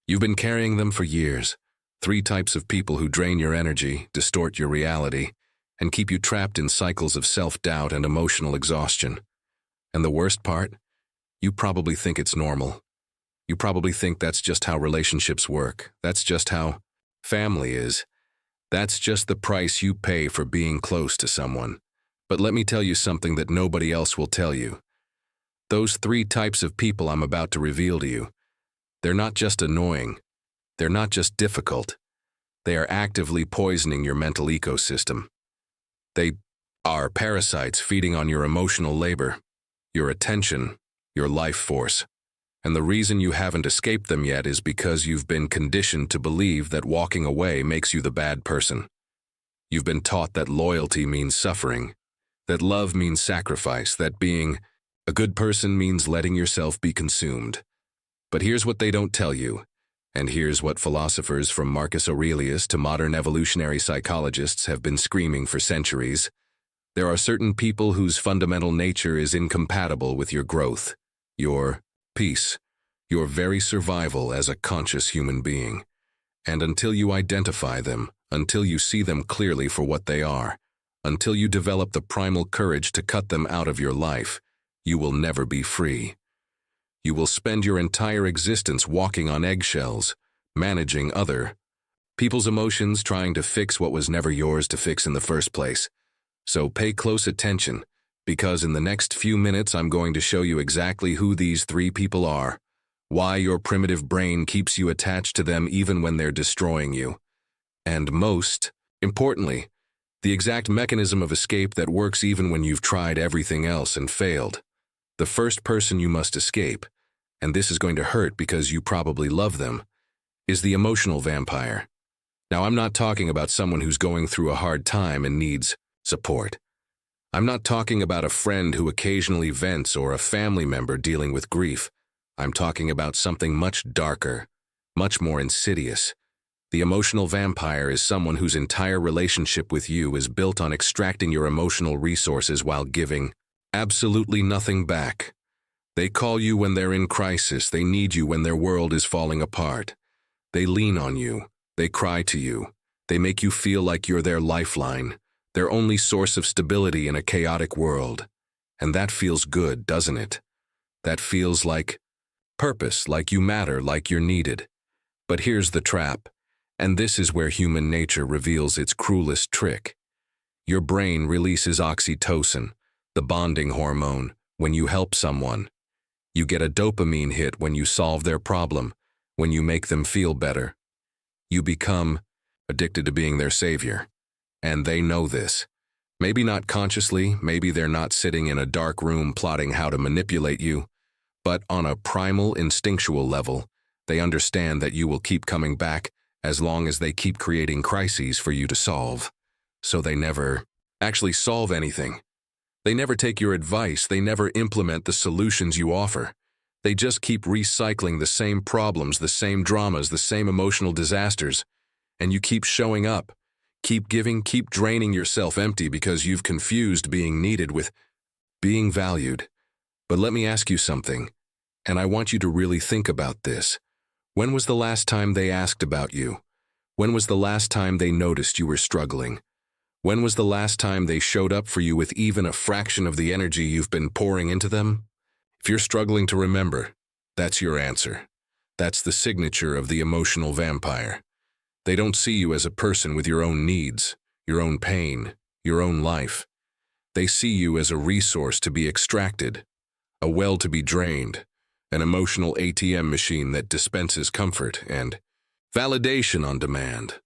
You've been carrying them for years. 3 types of people who drain your energy, distort your reality, and keep you trapped in cycles of self-doubt and emotional exhaustion. And the worst part? You probably think it's normal. You probably think that's just how relationships work. That's just how family is. That's just the price you pay for being close to someone. But let me tell you something that nobody else will tell you. Those 3 types of people I'm about to reveal to you, they're not just annoying. They're not just difficult. They are actively poisoning your mental ecosystem. They are parasites feeding on your emotional labor, your attention, your life force. And the reason you haven't escaped them yet is because you've been conditioned to believe that walking away makes you the bad person. You've been taught that loyalty means suffering, that love means sacrifice, that being a good person means letting yourself be consumed. But here's what they don't tell you, and here's what philosophers from Marcus Aurelius to modern evolutionary psychologists have been screaming for centuries. There are certain people whose fundamental nature is incompatible with your growth, your peace, your very survival as a conscious human being. And until you identify them, until you see them clearly for what they are, until you develop the primal courage to cut them out of your life, you will never be free. You will spend your entire existence walking on eggshells, managing other people's emotions, trying to fix what was never yours to fix in the first place. So pay close attention, because in the next few minutes I'm going to show you exactly who these 3 people are, why your primitive brain keeps you attached to them even when they're destroying you, and most importantly, the exact mechanism of escape that works even when you've tried everything else and failed. The first person you must escape, and this is going to hurt because you probably love them, is the emotional vampire. Now, I'm not talking about someone who's going through a hard time and needs support. I'm not talking about a friend who occasionally vents or a family member dealing with grief. I'm talking about something much darker, much more insidious. The emotional vampire is someone whose entire relationship with you is built on extracting your emotional resources while giving absolutely nothing back. They call you when they're in crisis. They need you when their world is falling apart. They lean on you. They cry to you. They make you feel like you're their lifeline, their only source of stability in a chaotic world. And that feels good, doesn't it? That feels like purpose, like you matter, like you're needed. But here's the trap, and this is where human nature reveals its cruelest trick. Your brain releases oxytocin, the bonding hormone, when you help someone. You get a dopamine hit when you solve their problem, when you make them feel better. You become addicted to being their savior. And they know this. Maybe not consciously, maybe they're not sitting in a dark room plotting how to manipulate you, but on a primal, instinctual level, they understand that you will keep coming back as long as they keep creating crises for you to solve. So they never actually solve anything. They never take your advice. They never implement the solutions you offer. They just keep recycling the same problems, the same dramas, the same emotional disasters. And you keep showing up, keep giving, keep draining yourself empty because you've confused being needed with being valued. But let me ask you something, and I want you to really think about this. When was the last time they asked about you? When was the last time they noticed you were struggling? When was the last time they showed up for you with even a fraction of the energy you've been pouring into them? If you're struggling to remember, that's your answer. That's the signature of the emotional vampire. They don't see you as a person with your own needs, your own pain, your own life. They see you as a resource to be extracted, a well to be drained, an emotional ATM machine that dispenses comfort and validation on demand.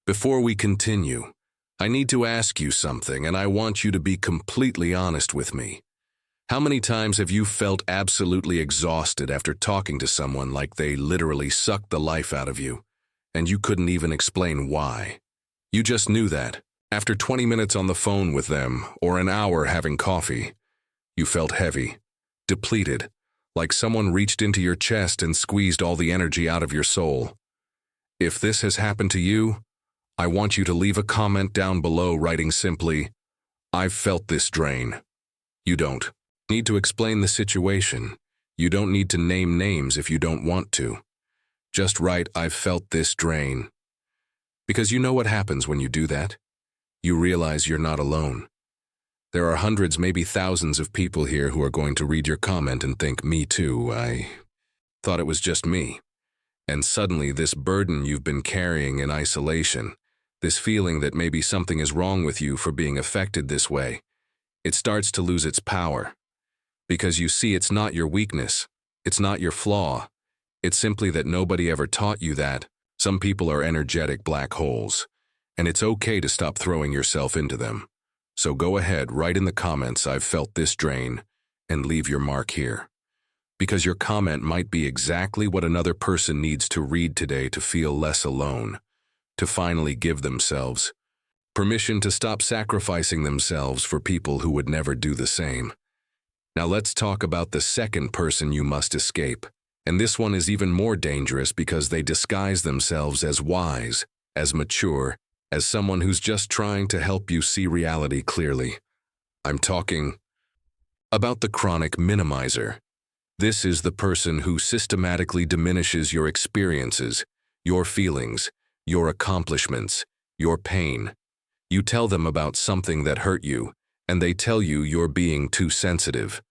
Before we continue, I need to ask you something, and I want you to be completely honest with me. How many times have you felt absolutely exhausted after talking to someone like they literally sucked the life out of you, and you couldn't even explain why? You just knew that. After 20 minutes on the phone with them, or an hour having coffee, you felt heavy, depleted, like someone reached into your chest and squeezed all the energy out of your soul. If this has happened to you, I want you to leave a comment down below writing simply, "I've felt this drain." You don't need to explain the situation. You don't need to name names if you don't want to. Just write, "I've felt this drain." Because you know what happens when you do that? You realize you're not alone. There are hundreds, maybe thousands of people here who are going to read your comment and think, "Me too, I thought it was just me." And suddenly this burden you've been carrying in isolation, this feeling that maybe something is wrong with you for being affected this way, it starts to lose its power. Because you see, it's not your weakness, it's not your flaw, it's simply that nobody ever taught you that some people are energetic black holes, and it's okay to stop throwing yourself into them. So go ahead, write in the comments, "I've felt this drain," and leave your mark here. Because your comment might be exactly what another person needs to read today to feel less alone, to finally give themselves permission to stop sacrificing themselves for people who would never do the same. Now let's talk about the second person you must escape. And this one is even more dangerous because they disguise themselves as wise, as mature, as someone who's just trying to help you see reality clearly. I'm talking about the chronic minimizer. This is the person who systematically diminishes your experiences, your feelings, your accomplishments, your pain. You tell them about something that hurt you, and they tell you you're being too sensitive.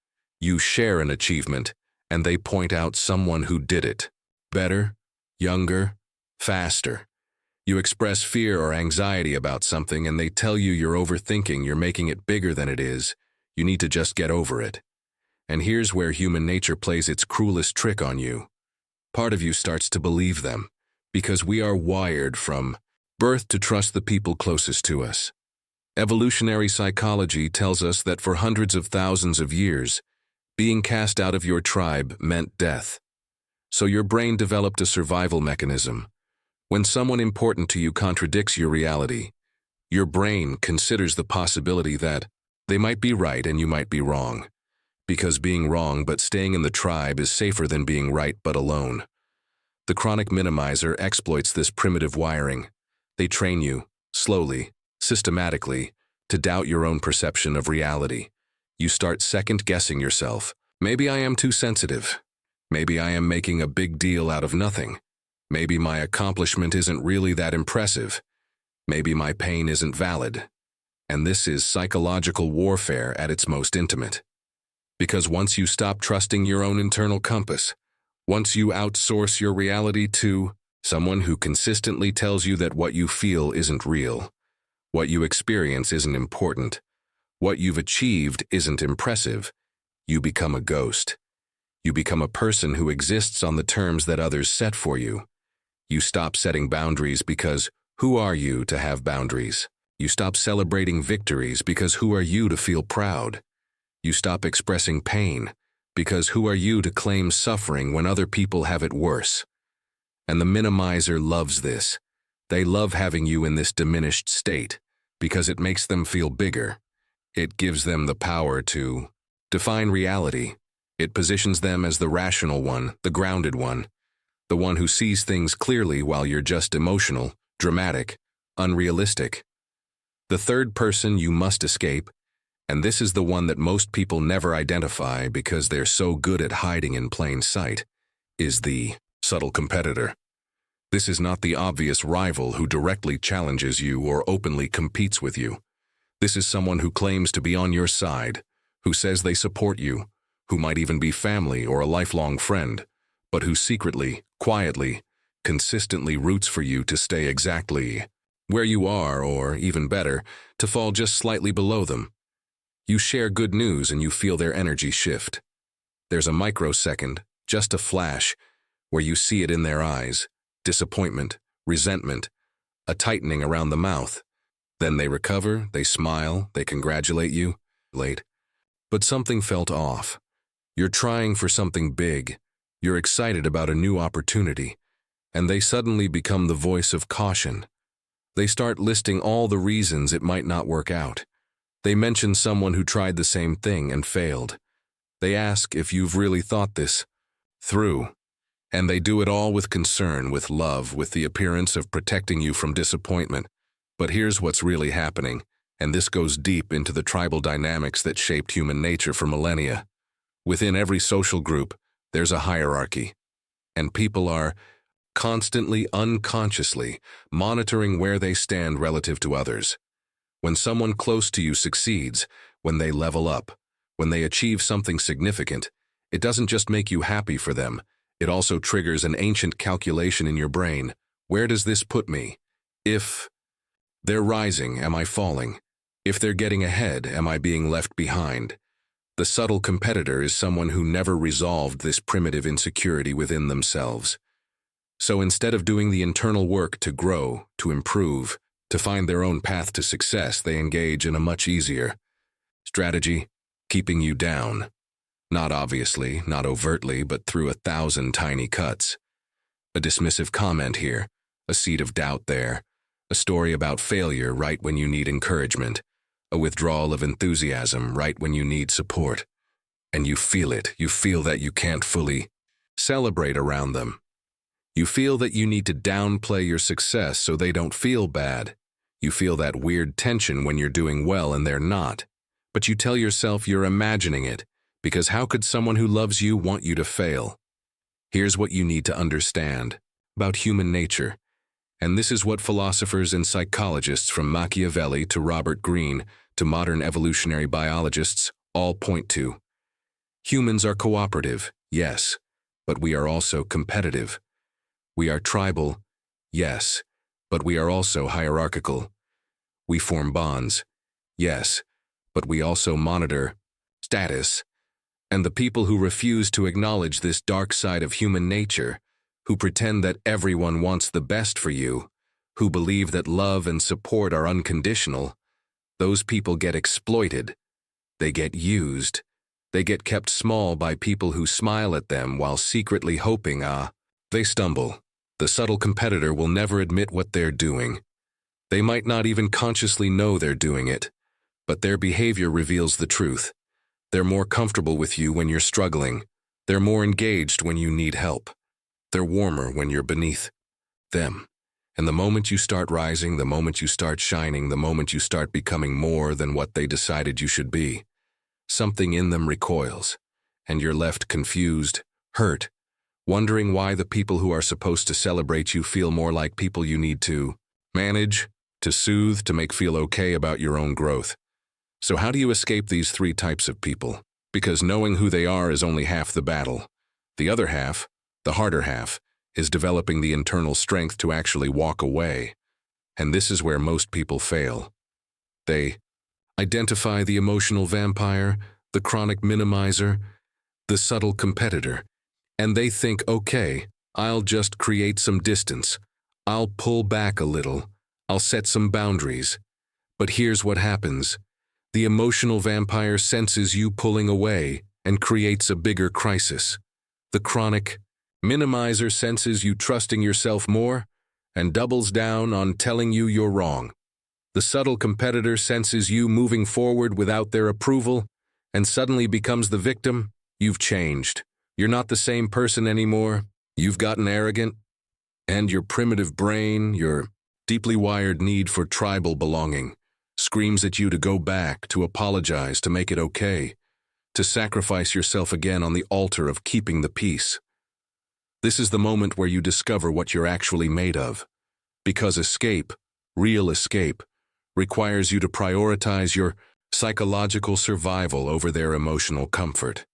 You share an achievement, and they point out someone who did it. Better, younger, faster. You express fear or anxiety about something, and they tell you you're overthinking, you're making it bigger than it is. You need to just get over it. And here's where human nature plays its cruelest trick on you. Part of you starts to believe them, because we are wired from birth to trust the people closest to us. Evolutionary psychology tells us that for hundreds of thousands of years, being cast out of your tribe meant death. So your brain developed a survival mechanism. When someone important to you contradicts your reality, your brain considers the possibility that they might be right and you might be wrong. Because being wrong but staying in the tribe is safer than being right but alone. The chronic minimizer exploits this primitive wiring. They train you, slowly, systematically, to doubt your own perception of reality. You start second-guessing yourself. Maybe I am too sensitive. Maybe I am making a big deal out of nothing. Maybe my accomplishment isn't really that impressive. Maybe my pain isn't valid. And this is psychological warfare at its most intimate. Because once you stop trusting your own internal compass, once you outsource your reality to someone who consistently tells you that what you feel isn't real, what you experience isn't important, what you've achieved isn't impressive, you become a ghost. You become a person who exists on the terms that others set for you. You stop setting boundaries because who are you to have boundaries? You stop celebrating victories because who are you to feel proud? You stop expressing pain, because who are you to claim suffering when other people have it worse? And the minimizer loves this. They love having you in this diminished state, because it makes them feel bigger. It gives them the power to define reality. It positions them as the rational one, the grounded one, the one who sees things clearly while you're just emotional, dramatic, unrealistic. The third person you must escape, and this is the one that most people never identify because they're so good at hiding in plain sight, is the subtle competitor. This is not the obvious rival who directly challenges you or openly competes with you. This is someone who claims to be on your side, who says they support you, who might even be family or a lifelong friend, but who secretly, quietly, consistently roots for you to stay exactly where you are, or even better, to fall just slightly below them. You share good news and you feel their energy shift. There's a microsecond, just a flash, where you see it in their eyes, disappointment, resentment, a tightening around the mouth. Then they recover, they smile, they congratulate you. Late. But something felt off. You're trying for something big. You're excited about a new opportunity. And they suddenly become the voice of caution. They start listing all the reasons it might not work out. They mention someone who tried the same thing and failed. They ask if you've really thought this through. And they do it all with concern, with love, with the appearance of protecting you from disappointment. But here's what's really happening, and this goes deep into the tribal dynamics that shaped human nature for millennia. Within every social group, there's a hierarchy. And people are constantly, unconsciously, monitoring where they stand relative to others. When someone close to you succeeds, when they level up, when they achieve something significant, it doesn't just make you happy for them, it also triggers an ancient calculation in your brain. Where does this put me? If they're rising, am I falling? If they're getting ahead, am I being left behind? The subtle competitor is someone who never resolved this primitive insecurity within themselves. So instead of doing the internal work to grow, to improve, to find their own path to success, they engage in a much easier strategy, keeping you down. Not obviously, not overtly, but through 1,000 tiny cuts. A dismissive comment here, a seed of doubt there, a story about failure right when you need encouragement, a withdrawal of enthusiasm right when you need support. And you feel it, you feel that you can't fully celebrate around them. You feel that you need to downplay your success so they don't feel bad. You feel that weird tension when you're doing well and they're not. But you tell yourself you're imagining it, because how could someone who loves you want you to fail? Here's what you need to understand about human nature. And this is what philosophers and psychologists from Machiavelli to Robert Greene to modern evolutionary biologists all point to. Humans are cooperative, yes, but we are also competitive. We are tribal, yes, but we are also hierarchical. We form bonds, yes, but we also monitor status. And the people who refuse to acknowledge this dark side of human nature, who pretend that everyone wants the best for you, who believe that love and support are unconditional, those people get exploited. They get used. They get kept small by people who smile at them while secretly hoping, they stumble. The subtle competitor will never admit what they're doing. They might not even consciously know they're doing it, but their behavior reveals the truth. They're more comfortable with you when you're struggling. They're more engaged when you need help. They're warmer when you're beneath them. And the moment you start rising, the moment you start shining, the moment you start becoming more than what they decided you should be, something in them recoils, and you're left confused, hurt, wondering why the people who are supposed to celebrate you feel more like people you need to manage, to soothe, to make feel okay about your own growth. So how do you escape these three types of people? Because knowing who they are is only half the battle. The other half, the harder half, is developing the internal strength to actually walk away. And this is where most people fail. They identify the emotional vampire, the chronic minimizer, the subtle competitor, and they think, okay, I'll just create some distance. I'll pull back a little. I'll set some boundaries. But here's what happens. The emotional vampire senses you pulling away and creates a bigger crisis. The chronic minimizer senses you trusting yourself more and doubles down on telling you you're wrong. The subtle competitor senses you moving forward without their approval and suddenly becomes the victim. You've changed. You're not the same person anymore. You've gotten arrogant. And your primitive brain, your deeply wired need for tribal belonging, screams at you to go back, to apologize, to make it okay, to sacrifice yourself again on the altar of keeping the peace. This is the moment where you discover what you're actually made of. Because escape, real escape, requires you to prioritize your psychological survival over their emotional comfort.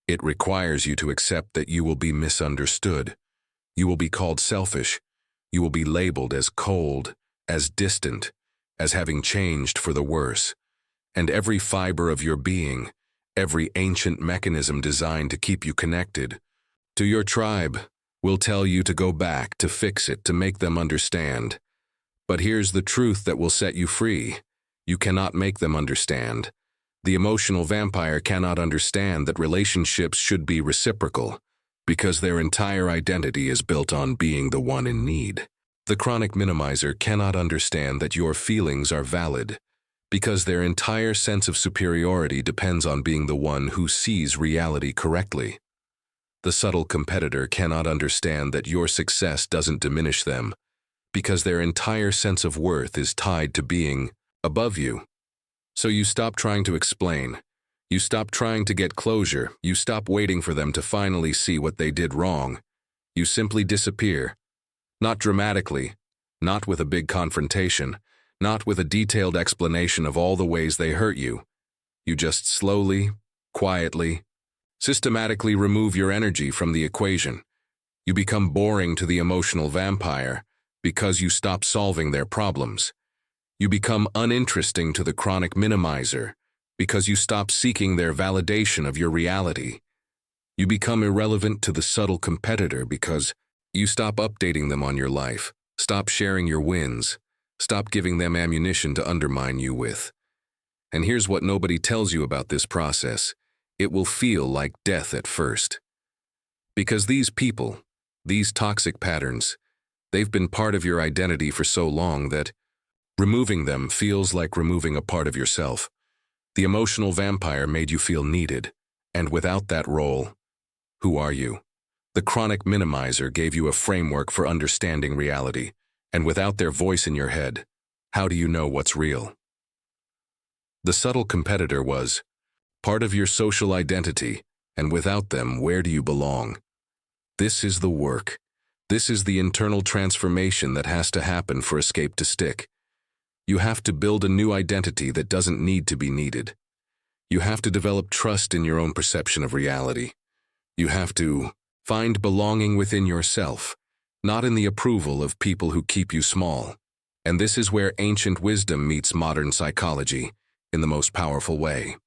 It requires you to accept that you will be misunderstood. You will be called selfish. You will be labeled as cold, as distant, as having changed for the worse. And every fiber of your being, every ancient mechanism designed to keep you connected to your tribe, will tell you to go back, to fix it, to make them understand. But here's the truth that will set you free. You cannot make them understand. The emotional vampire cannot understand that relationships should be reciprocal, because their entire identity is built on being the one in need. The chronic minimizer cannot understand that your feelings are valid, because their entire sense of superiority depends on being the one who sees reality correctly. The subtle competitor cannot understand that your success doesn't diminish them, because their entire sense of worth is tied to being above you. So you stop trying to explain. You stop trying to get closure. You stop waiting for them to finally see what they did wrong. You simply disappear. Not dramatically, not with a big confrontation, not with a detailed explanation of all the ways they hurt you. You just slowly, quietly, systematically remove your energy from the equation. You become boring to the emotional vampire because you stop solving their problems. You become uninteresting to the chronic minimizer because you stop seeking their validation of your reality. You become irrelevant to the subtle competitor because you stop updating them on your life, stop sharing your wins, stop giving them ammunition to undermine you with. And here's what nobody tells you about this process. It will feel like death at first. Because these people, these toxic patterns, they've been part of your identity for so long that removing them feels like removing a part of yourself. The emotional vampire made you feel needed, and without that role, who are you? The chronic minimizer gave you a framework for understanding reality, and without their voice in your head, how do you know what's real? The subtle competitor was part of your social identity, and without them, where do you belong? This is the work. This is the internal transformation that has to happen for escape to stick. You have to build a new identity that doesn't need to be needed. You have to develop trust in your own perception of reality. You have to find belonging within yourself, not in the approval of people who keep you small. And this is where ancient wisdom meets modern psychology in the most powerful way.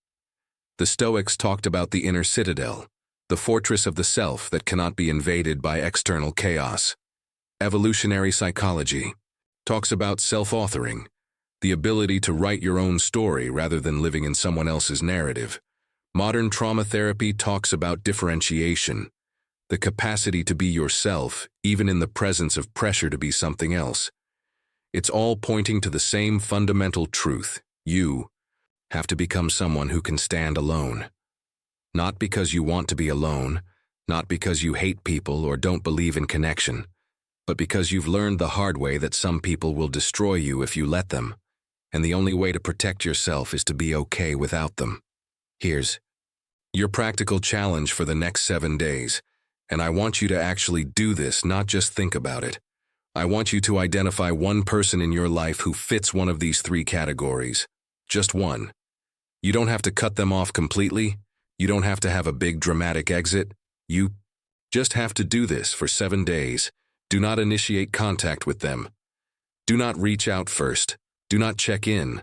The Stoics talked about the inner citadel, the fortress of the self that cannot be invaded by external chaos. Evolutionary psychology talks about self-authoring, the ability to write your own story rather than living in someone else's narrative. Modern trauma therapy talks about differentiation, the capacity to be yourself even in the presence of pressure to be something else. It's all pointing to the same fundamental truth. You have to become someone who can stand alone. Not because you want to be alone, not because you hate people or don't believe in connection, but because you've learned the hard way that some people will destroy you if you let them, and the only way to protect yourself is to be okay without them. Here's your practical challenge for the next 7 days, and I want you to actually do this, not just think about it. I want you to identify one person in your life who fits one of these 3 categories. Just one. You don't have to cut them off completely. You don't have to have a big dramatic exit. You just have to do this for 7 days. Do not initiate contact with them. Do not reach out first. Do not check in.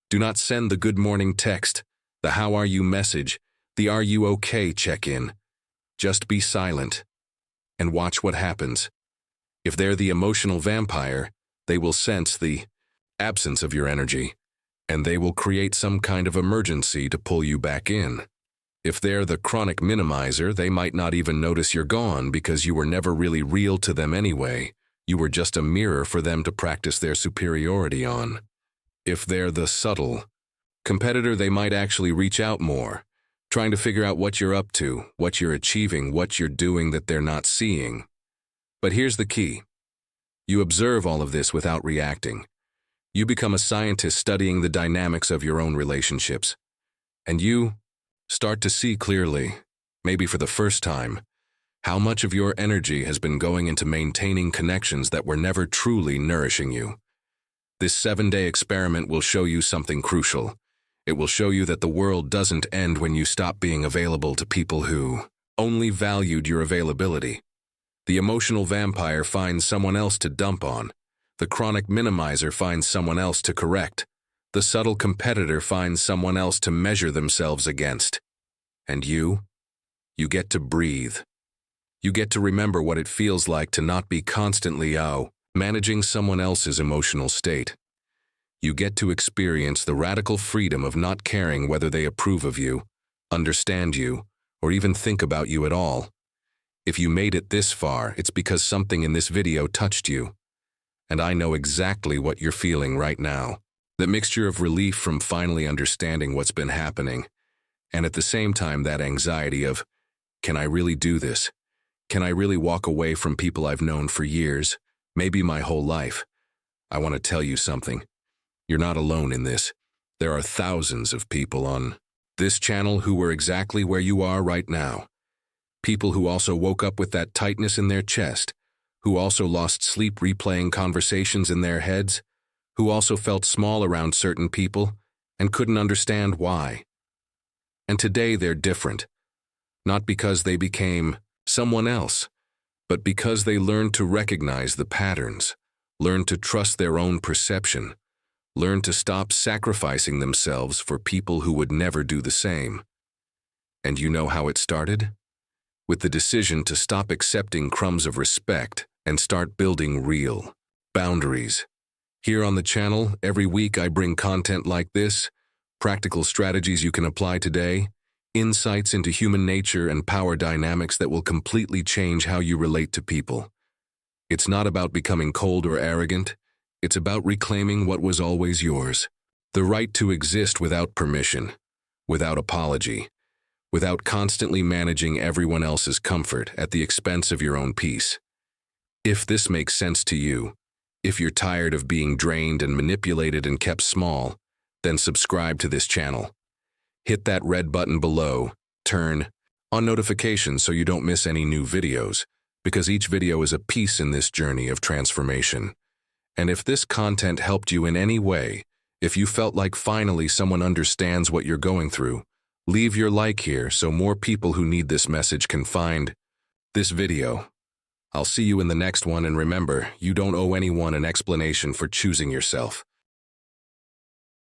Do not send the good morning text, the how are you message, the are you okay check-in. Just be silent and watch what happens. If they're the emotional vampire, they will sense the absence of your energy, and they will create some kind of emergency to pull you back in. If they're the chronic minimizer, they might not even notice you're gone because you were never really real to them anyway. You were just a mirror for them to practice their superiority on. If they're the subtle competitor, they might actually reach out more, trying to figure out what you're up to, what you're achieving, what you're doing that they're not seeing. But here's the key. You observe all of this without reacting. You become a scientist studying the dynamics of your own relationships. And you start to see clearly, maybe for the first time, how much of your energy has been going into maintaining connections that were never truly nourishing you. This 7-day experiment will show you something crucial. It will show you that the world doesn't end when you stop being available to people who only valued your availability. The emotional vampire finds someone else to dump on. The chronic minimizer finds someone else to correct. The subtle competitor finds someone else to measure themselves against. And you get to breathe. You get to remember what it feels like to not be constantly managing someone else's emotional state. You get to experience the radical freedom of not caring whether they approve of you, understand you, or even think about you at all. If you made it this far, it's because something in this video touched you. And I know exactly what you're feeling right now. The mixture of relief from finally understanding what's been happening, and at the same time that anxiety of, can I really do this? Can I really walk away from people I've known for years, maybe my whole life? I want to tell you something. You're not alone in this. There are thousands of people on this channel who were exactly where you are right now. People who also woke up with that tightness in their chest, who also lost sleep replaying conversations in their heads, who also felt small around certain people and couldn't understand why. And today they're different, not because they became someone else, but because they learned to recognize the patterns, learned to trust their own perception, learned to stop sacrificing themselves for people who would never do the same. And you know how it started? With the decision to stop accepting crumbs of respect and start building real boundaries. Here on the channel, every week I bring content like this, practical strategies you can apply today, insights into human nature and power dynamics that will completely change how you relate to people. It's not about becoming cold or arrogant, it's about reclaiming what was always yours. The right to exist without permission, without apology, without constantly managing everyone else's comfort at the expense of your own peace. If this makes sense to you, if you're tired of being drained and manipulated and kept small, then subscribe to this channel. Hit that red button below, turn on notifications so you don't miss any new videos, because each video is a piece in this journey of transformation. And if this content helped you in any way, if you felt like finally someone understands what you're going through, leave your like here so more people who need this message can find this video. I'll see you in the next one, and remember, you don't owe anyone an explanation for choosing yourself.